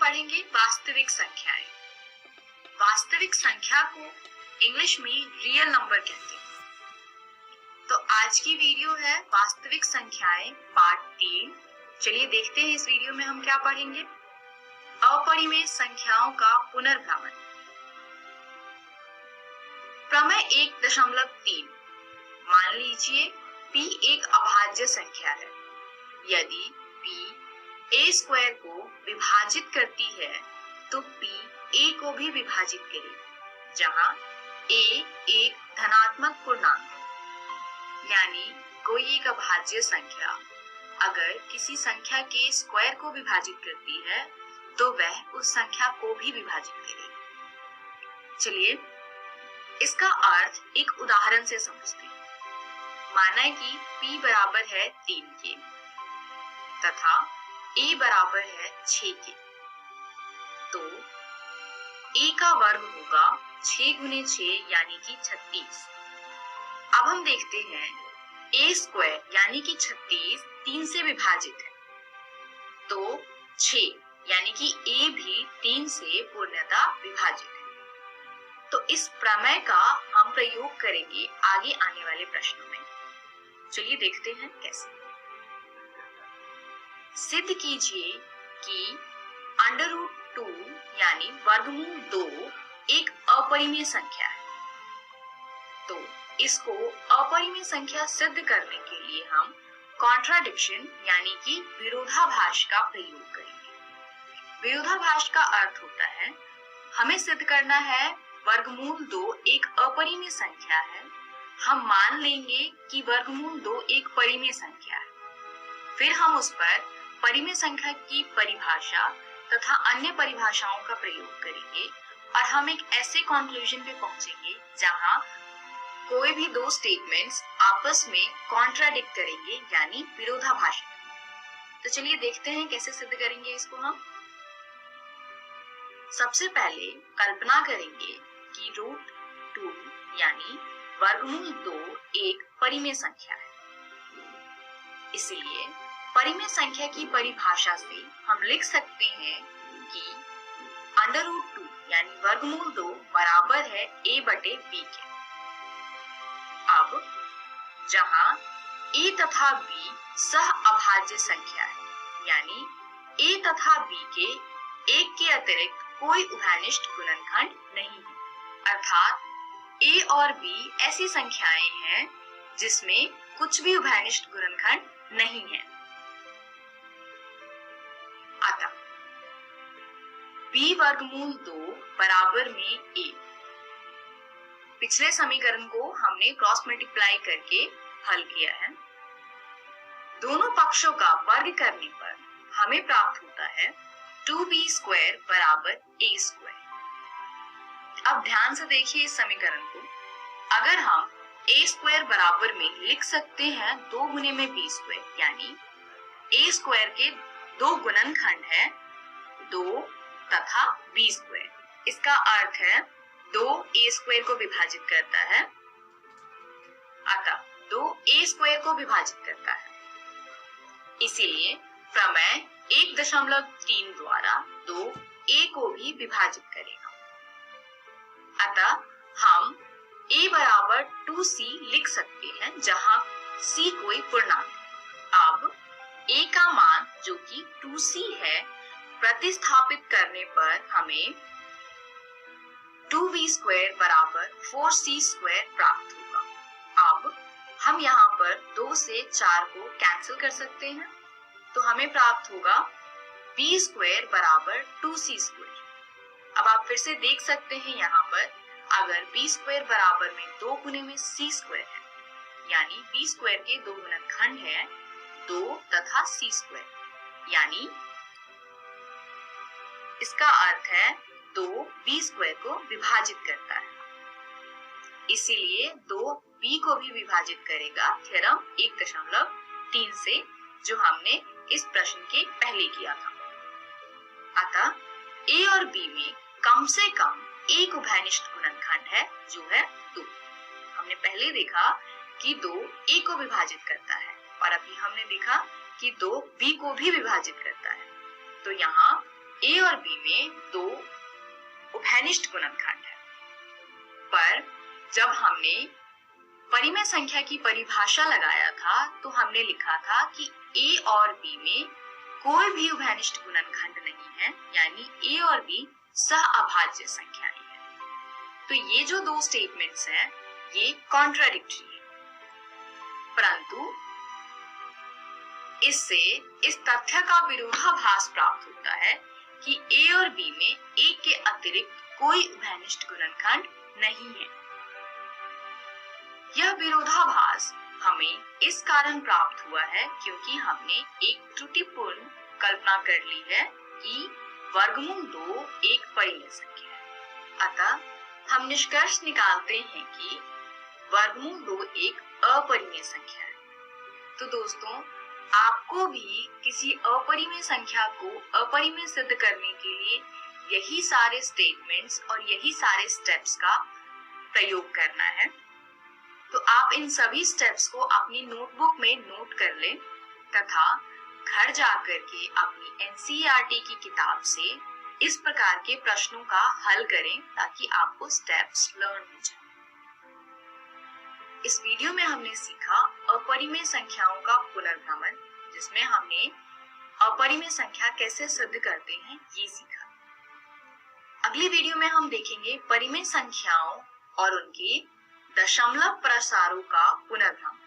पढ़ेंगे वास्तविक संख्याएं। वास्तविक संख्या को इंग्लिश में रियल नंबर कहते हैं। तो आज की वीडियो है वास्तविक संख्याएं पार्ट 3। चलिए देखते हैं इस वीडियो में हम क्या पढ़ेंगे। अपरिमेय संख्याओं का पुनर्भ्रमण। प्रमेय 1.3। मान लीजिए p एक अभाज्य संख्या है। यदि p a स्क्वायर को विभाजित करती है तो p a को भी विभाजित करेगी, जहां a एक धनात्मक पूर्णांक है। यानी कोई एक अभाज्य संख्या अगर किसी संख्या के स्क्वायर को विभाजित करती है तो वह उस संख्या को भी विभाजित करेगी। चलिए इसका अर्थ एक उदाहरण से समझते हैं। माना कि p बराबर है 3 के तथा a बराबर है 6 के, तो a का वर्ग होगा 6 गुने 6 यानी कि 36। अब हम देखते हैं a स्क्वायर यानी कि 36 3 से विभाजित है, तो 6 यानी कि a भी 3 से पूर्णतः विभाजित है। तो इस प्रमेय का हम प्रयोग करेंगे आगे आने वाले प्रश्नों में। चलिए देखते हैं कैसे। सिद्ध कीजिए कि √2 यानी वर्गमूल 2 एक अपरिमेय संख्या है। तो इसको अपरिमेय संख्या सिद्ध करने के लिए हम कॉन्ट्राडिक्शन यानी कि विरोधाभास का प्रयोग करेंगे। विरोधाभास का अर्थ होता है हमें सिद्ध करना है वर्गमूल 2 एक अपरिमेय संख्या है। हम मान लेंगे कि वर्गमूल 2 एक परिमेय संख्या है। फिर हम उस पर परिमेय संख्या की परिभाषा तथा अन्य परिभाषाओं का प्रयोग करेंगे और हम एक ऐसे कंक्लूजन पे पहुंचेंगे जहां कोई भी दो स्टेटमेंट्स आपस में कॉन्ट्राडिक्ट करेंगे यानी विरोधाभास। तो चलिए देखते हैं कैसे सिद्ध करेंगे इसको हम। सबसे पहले कल्पना करेंगे कि √2 यानी वर्गमूल 2 एक परिमेय संख्या है। इसलिए परिमेय संख्या की परिभाषा से हम लिख सकते हैं कि √2 यानी वर्गमूल 2 बराबर है a/b के। अब जहां a तथा b सह अभाज्य संख्या है, यानी a तथा b के एक के अतिरिक्त कोई उभयनिष्ठ गुणनखंड नहीं है, अर्थात a और b ऐसी संख्याएं हैं जिसमें कुछ भी उभयनिष्ठ गुणनखंड नहीं है। अतः b वर्गमूल 2 बराबर में a। पिछले समीकरण को हमने क्रॉस मल्टीप्लाई करके हल किया है। दोनों पक्षों का वर्ग करने पर हमें प्राप्त होता है 2b² बराबर a²। अब ध्यान से देखिए इस समीकरण को। अगर हम a² बराबर में लिख सकते हैं 2 गुने में b², यानी a² के दो गुणनखंड है 2 तथा b²। इसका अर्थ है 2 a² को विभाजित करता है, अतः 2 a² को विभाजित करता है। इसीलिए प्रमेय 1.3 द्वारा 2 a को भी विभाजित करेगा। अतः हम a बराबर 2c लिख सकते हैं, जहां c कोई पूर्णांक है। अब a का मान जो कि 2c है प्रतिस्थापित करने पर हमें 2b² बराबर 4c² प्राप्त होगा। अब हम यहाँ पर 2 से 4 को कैंसिल कर सकते हैं, तो हमें प्राप्त होगा b² बराबर 2c²। अब आप फिर से देख सकते हैं यहाँ पर अगर b² बराबर में 2 गुने में c² है, यानी b² के दो गुणनखंड है 2 तथा c², यानी इसका अर्थ है 2 b² को विभाजित करता है। इसीलिए 2 b को भी विभाजित करेगा थ्योरम 1.3 से, जो हमने इस प्रश्न के पहले किया था। अतः a और b में कम से कम एक उभयनिष्ठ गुणनखंड है जो है 2। हमने पहले देखा कि 2 a को विभाजित करता है और अभी हमने देखा कि 2 b को भी विभाजित करता है। तो यहाँ A और B में दो उभयनिष्ठ गुणनखंड है, पर जब हमने परिमेय संख्या की परिभाषा लगाया था तो हमने लिखा था कि A और B में कोई भी उभयनिष्ठ गुणनखंड नहीं है, यानी A और B सहअभाज्य संख्याएं हैं। तो ये जो दो स्टेटमेंट्स हैं ये कॉन्ट्राडिक्टरी है, परंतु इससे इस तथ्य का विरोधाभास प्राप्त होता है कि A और B में एक के अतिरिक्त कोई उभयनिष्ठ गुणनखंड नहीं है। यह विरोधाभास हमें इस कारण प्राप्त हुआ है क्योंकि हमने एक त्रुटिपूर्ण कल्पना कर ली है कि वर्गमूल 2 एक परिमेय संख्या है। अतः हम निष्कर्ष निकालते हैं कि वर्गमूल 2 एक अपरिमेय संख्या है। तो दोस्तों, आपको भी किसी अपरिमेय संख्या को अपरिमेय सिद्ध करने के लिए यही सारे स्टेटमेंट्स और यही सारे स्टेप्स का प्रयोग करना है। तो आप इन सभी स्टेप्स को अपनी नोटबुक में नोट कर लें तथा घर जाकर के अपनी एनसीईआरटी की किताब से इस प्रकार के प्रश्नों का हल करें ताकि आपको स्टेप्स लर्न हो जाए। इस वीडियो में हमने सीखा अपरिमेय संख्याओं का पुनर्भ्रमण, जिसमें हमने अपरिमेय संख्या कैसे सिद्ध करते हैं ये सीखा। अगली वीडियो में हम देखेंगे परिमेय संख्याओं और उनके दशमलव प्रसारों का पुनर्भ्रमण।